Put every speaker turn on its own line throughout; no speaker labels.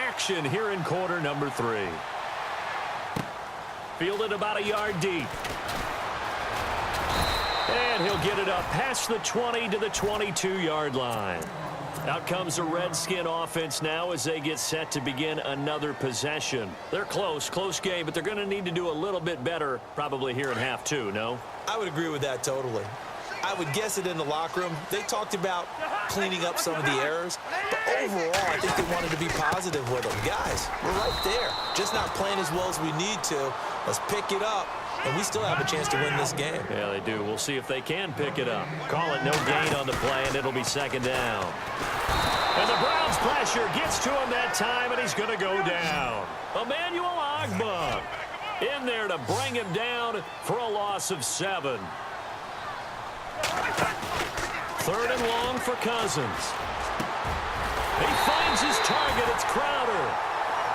action here in quarter number 3. Fielded about a yard deep. And he'll get it up past the 20 to the 22-yard line. Out comes the Redskin offense now as they get set to begin another possession. They're close game, but they're going to need to do a little bit better probably here in half 2, no?
I would agree with that totally. I would guess it in the locker room. They talked about cleaning up some of the errors, but overall, I think they wanted to be positive with them. Guys, we're right there. Just not playing as well as we need to. Let's pick it up, and we still have a chance to win this game.
Yeah, they do. We'll see if they can pick it up. Call it no gain on the play, and it'll be second down. And the Browns' pressure gets to him that time, and he's going to go down. Emmanuel Ogbah in there to bring him down for a loss of 7. 3rd and long for Cousins. He finds his target. It's Crowder.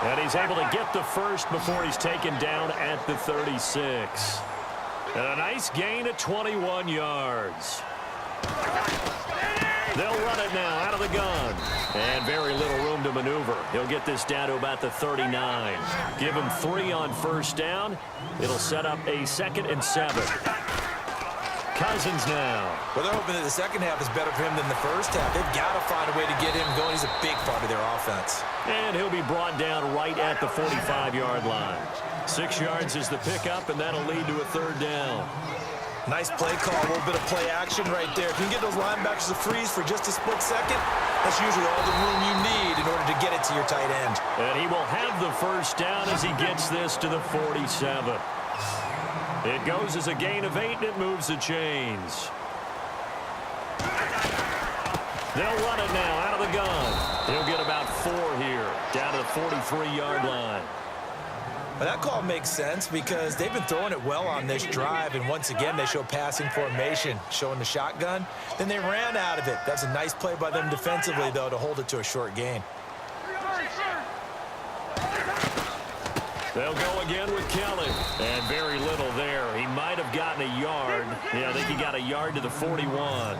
And he's able to get the first before he's taken down at the 36. And a nice gain of 21 yards. They'll run it now out of the gun. And very little room to maneuver. He'll get this down to about the 39. Give him 3 on first down. It'll set up a 2nd and 7. Cousins now.
Well, they're hoping that the second half is better for him than the first half. They've got to find a way to get him going. He's a big part of their offense.
And he'll be brought down right at the 45-yard line. 6 yards is the pickup, and that'll lead to a 3rd down.
Nice play call, a little bit of play action right there. If you can get those linebackers to freeze for just a split second, that's usually all the room you need in order to get it to your tight end.
And he will have the first down as he gets this to the 47. It goes as a gain of 8, and it moves the chains. They'll run it now out of the gun. He'll get about 4 here, down to the 43-yard line.
Well, that call makes sense because they've been throwing it well on this drive, and once again, they show passing formation, showing the shotgun. Then they ran out of it. That's a nice play by them defensively, though, to hold it to a short gain.
They'll go again with Kelly. And very little there. He might have gotten a yard. Yeah, I think he got a yard to the 41.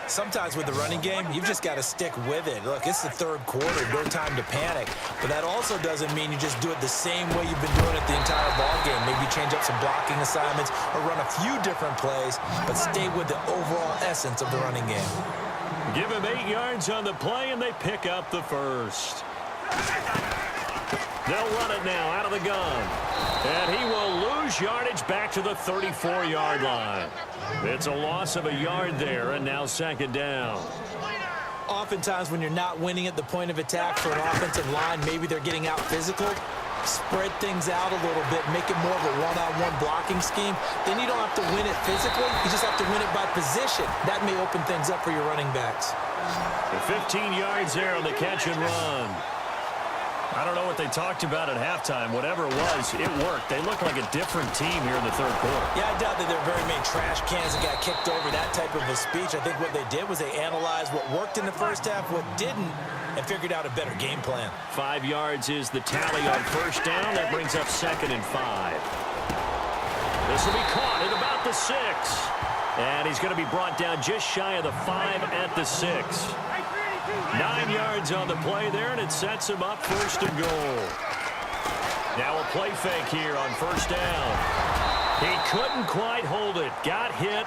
Sometimes with the running game, you've just got to stick with it. Look, it's the 3rd quarter, no time to panic. But that also doesn't mean you just do it the same way you've been doing it the entire ball game. Maybe change up some blocking assignments or run a few different plays, but stay with the overall essence of the running game.
Give him 8 yards on the play, and they pick up the first. They'll run it now out of the gun. And he will lose yardage back to the 34-yard line. It's a loss of a yard there, and now 2nd down.
Oftentimes when you're not winning at the point of attack for an offensive line, maybe they're getting out physical. Spread things out a little bit, make it more of a one-on-one blocking scheme. Then you don't have to win it physically. You just have to win it by position. That may open things up for your running backs.
The 15 yards there on the catch and run. I don't know what they talked about at halftime. Whatever it was, it worked. They look like a different team here in the 3rd quarter.
Yeah, I doubt that there are very many trash cans that got kicked over, that type of a speech. I think what they did was they analyzed what worked in the first half, what didn't, and figured out a better game plan.
5 yards is the tally on first down. That brings up 2nd and 5. This will be caught at about the 6. And he's going to be brought down just shy of the 5 at the 6. 9 yards on the play there, and it sets him up 1st and goal. Now a play fake here on first down. He couldn't quite hold it. Got hit.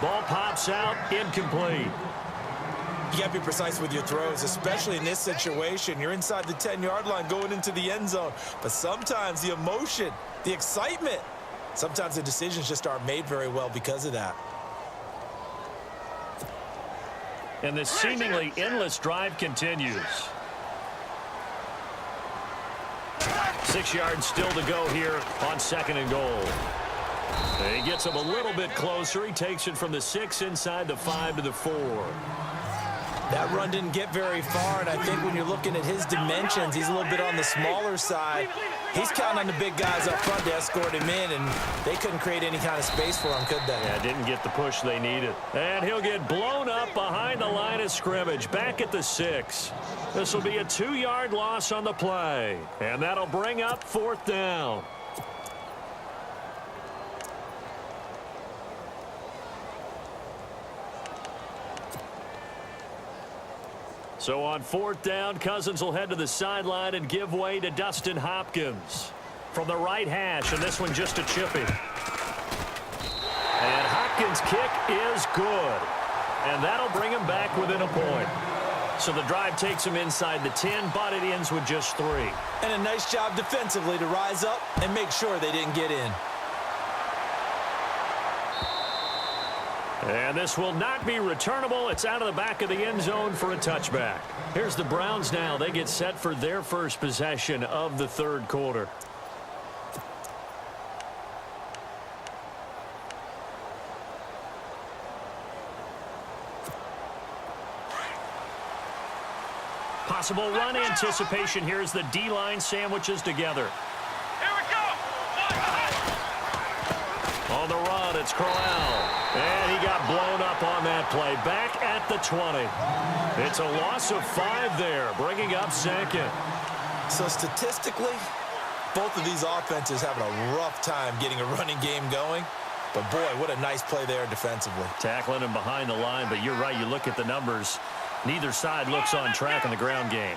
Ball pops out. Incomplete.
You got to be precise with your throws, especially in this situation. You're inside the 10-yard line going into the end zone. But sometimes the emotion, the excitement, sometimes the decisions just aren't made very well because of that.
And this seemingly endless drive continues. 6 yards still to go here on 2nd and goal. And he gets him a little bit closer. He takes it from the 6 inside the 5 to the 4.
That run didn't get very far, and I think when you're looking at his dimensions, he's a little bit on the smaller side. He's counting on the big guys up front to escort him in, and they couldn't create any kind of space for him, could they?
Yeah, didn't get the push they needed. And he'll get blown up behind the line of scrimmage, back at the 6. This will be a 2-yard loss on the play, and that'll bring up 4th down. So on 4th down, Cousins will head to the sideline and give way to Dustin Hopkins from the right hash, and this one just a chippy. And Hopkins' kick is good, and that'll bring him back within a point. So the drive takes him inside the 10, but it ends with just 3.
And a nice job defensively to rise up and make sure they didn't get in.
And this will not be returnable. It's out of the back of the end zone for a touchback. Here's the Browns now. They get set for their first possession of the 3rd quarter. Possible run anticipation here as the D-line sandwiches together.
Here we go.
On the run, it's Crowell. And he got blown up on that play. Back at the 20. It's a loss of 5 there, bringing up 2nd.
So statistically, both of these offenses having a rough time getting a running game going. But boy, what a nice play there defensively.
Tackling him behind the line, but you're right, you look at the numbers. Neither side looks on track in the ground game.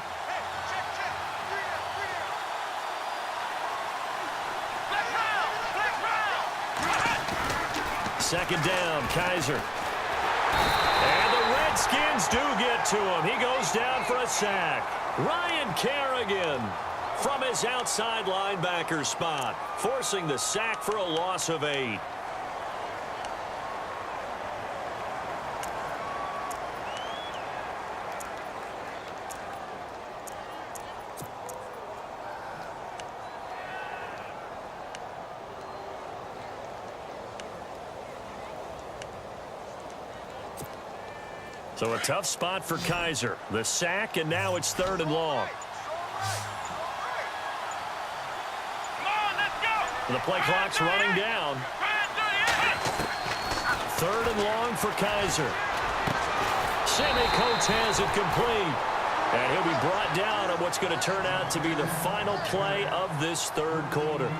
Second down, Kaiser. And the Redskins do get to him. He goes down for a sack. Ryan Kerrigan from his outside linebacker spot, forcing the sack for a loss of 8. So a tough spot for Kaiser. The sack, and now it's 3rd and long. The play clock's running down. 3rd and long for Kaiser. Sammy Coates has it complete. And he'll be brought down on what's going to turn out to be the final play of this 3rd quarter.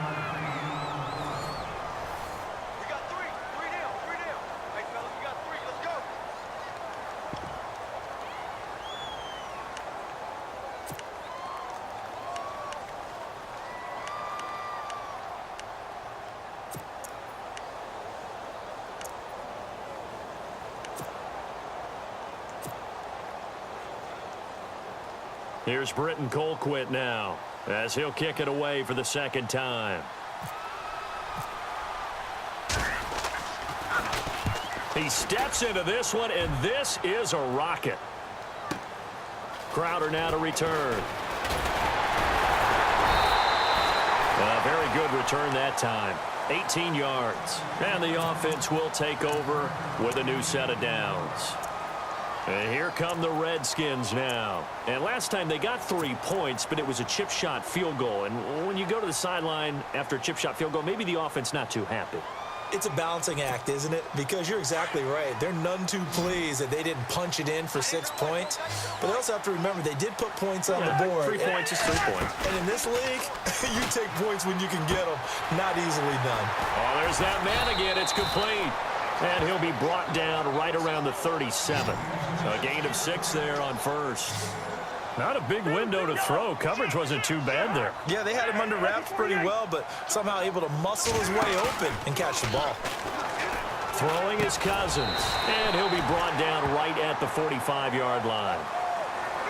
Here's Britton Colquitt now, as he'll kick it away for the 2nd time. He steps into this one, and this is a rocket. Crowder now to return. A very good return that time. 18 yards. And the offense will take over with a new set of downs. And here come the Redskins now. And last time they got 3 points, but it was a chip shot field goal. And when you go to the sideline after a chip shot field goal, maybe the offense not too happy.
It's a balancing act, isn't it? Because you're exactly right. They're none too pleased that they didn't punch it in for 6 points. But they also have to remember they did put points on the board.
3 points is 3 points.
And in this league, you take points when you can get them. Not easily done.
Oh, there's that man again. It's complete. And he'll be brought down right around the 37. A gain of 6 there on 1st. Not a big window to throw. Coverage wasn't too bad there.
Yeah, they had him under wraps pretty well, but somehow able to muscle his way open and catch the ball.
Throwing is Cousins. And he'll be brought down right at the 45-yard line.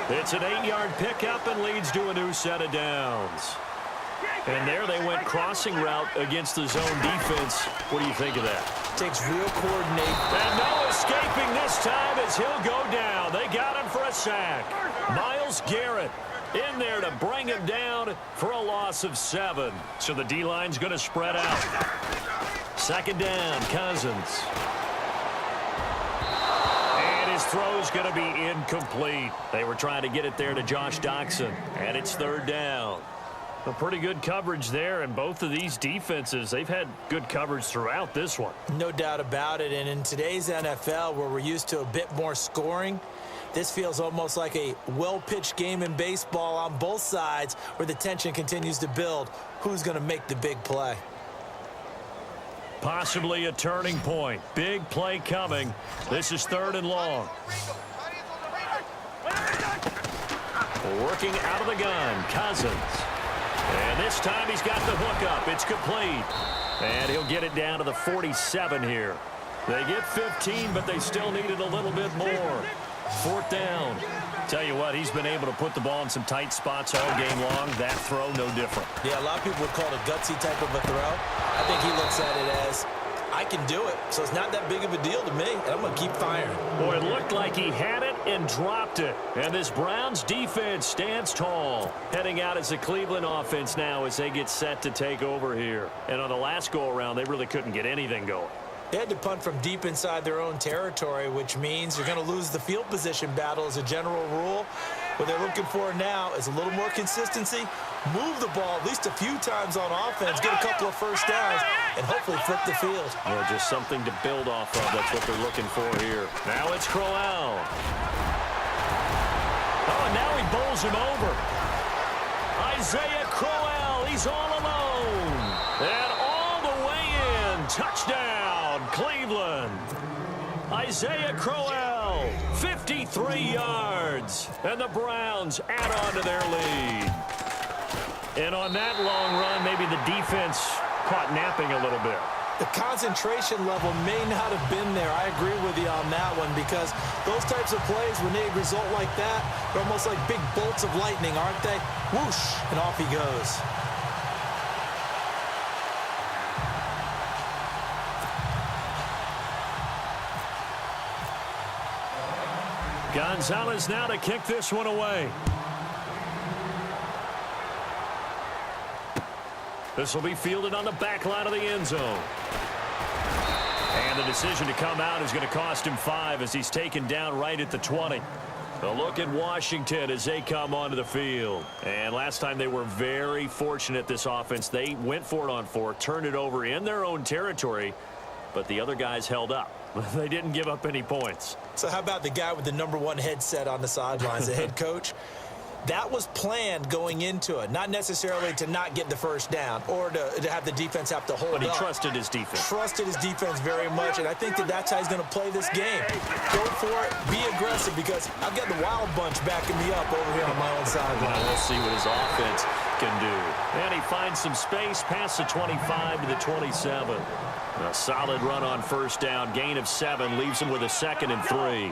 It's an 8-yard pickup and leads to a new set of downs. And there they went crossing route against the zone defense. What do you think of that?
Takes real coordination.
And no escaping this time as he'll go down. They got him for a sack. Myles Garrett in there to bring him down for a loss of 7. So the D-line's going to spread out. 2nd down, Cousins. And his throw's going to be incomplete. They were trying to get it there to Josh Doxson. And it's 3rd down. A pretty good coverage there, and both of these defenses, they've had good coverage throughout this one.
No doubt about it, and in today's NFL, where we're used to a bit more scoring, this feels almost like a well-pitched game in baseball on both sides where the tension continues to build. Who's going to make the big play?
Possibly a turning point. Big play coming. This is 3rd and long. Working out of the gun, Cousins. And this time he's got the hook up. It's complete. And he'll get it down to the 47 here. They get 15, but they still needed a little bit more. Fourth down. Tell you what, he's been able to put the ball in some tight spots all game long. That throw, no different.
Yeah, a lot of people would call it a gutsy type of a throw. I think he looks at it as, I can do it, so it's not that big of a deal to me, and I'm going to keep firing.
Boy, it looked like he had it and dropped it. And this Browns defense stands tall. Heading out as the Cleveland offense now as they get set to take over here. And on the last go-around, they really couldn't get anything going.
They had to punt from deep inside their own territory, which means you're going to lose the field position battle as a general rule. What they're looking for now is a little more consistency, move the ball at least a few times on offense, get a couple of first downs, and hopefully flip the field.
Yeah, just something to build off of. That's what they're looking for here. Now it's Crowell. Oh, and now he bowls him over. Isaiah Crowell, he's all alone. And all the way in, touchdown, Cleveland. Isaiah Crowell, 53 yards. And the Browns add on to their lead. And on that long run, maybe the defense caught napping a little bit.
The concentration level may not have been there. I agree with you on that one because those types of plays, when they result like that, they're almost like big bolts of lightning, aren't they? Whoosh, and off he goes.
Gonzalez now to kick this one away. This will be fielded on the back line of the end zone. And the decision to come out is going to cost him 5 as he's taken down right at the 20. A look at Washington as they come onto the field. And last time they were very fortunate, this offense. They went for it on 4, turned it over in their own territory, but the other guys held up. They didn't give up any points.
So how about the guy with the #1 headset on the sidelines, the head coach? That was planned going into it, not necessarily to not get the first down or to have the defense have to hold up.
But he trusted his defense.
Trusted his defense very much, and I think that's how he's going to play this game. Go for it, be aggressive, because I've got the wild bunch backing me up over here on my own sideline.
We'll see what his offense can do. And he finds some space past the 25 to the 27. A solid run on first down, gain of 7, leaves him with a 2nd and 3.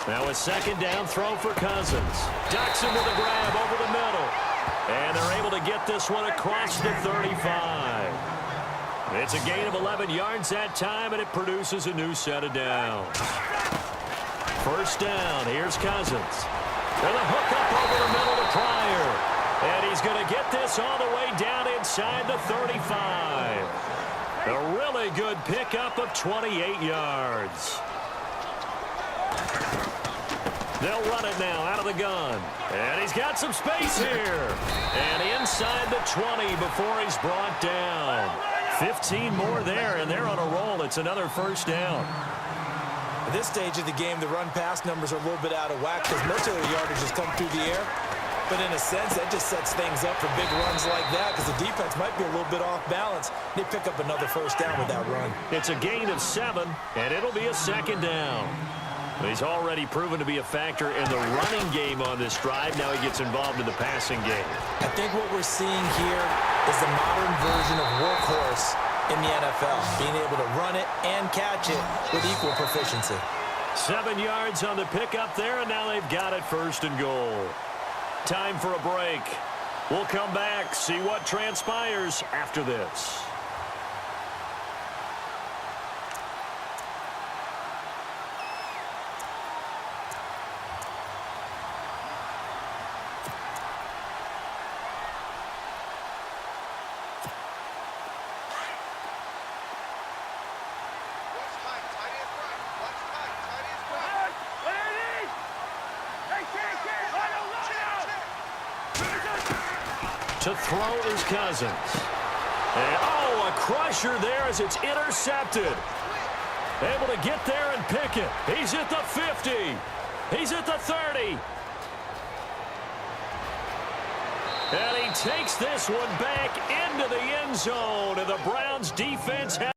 Now a 2nd down throw for Cousins. Ducks him with a grab over the middle. And they're able to get this one across the 35. It's a gain of 11 yards that time, and it produces a new set of downs. First down, here's Cousins. And a hook up over the middle to Pryor. And he's going to get this all the way down inside the 35. A really good pickup of 28 yards. They'll run it now out of the gun. And he's got some space here. And inside the 20 before he's brought down. 15 more there, and they're on a roll. It's another first down.
At this stage of the game, the run-pass numbers are a little bit out of whack because most of their yardage has come through the air. But in a sense, that just sets things up for big runs like that because the defense might be a little bit off balance. They pick up another first down with that run.
It's a gain of 7, and it'll be a 2nd down. He's already proven to be a factor in the running game on this drive. Now he gets involved in the passing game.
I think what we're seeing here is the modern version of workhorse in the NFL, being able to run it and catch it with equal proficiency.
7 yards on the pickup there, and now they've got it 1st and goal. Time for a break. We'll come back, see what transpires after this. To throw is Cousins. And, oh, a crusher there as it's intercepted. Able to get there and pick it. He's at the 50. He's at the 30. And he takes this one back into the end zone. And the Browns defense has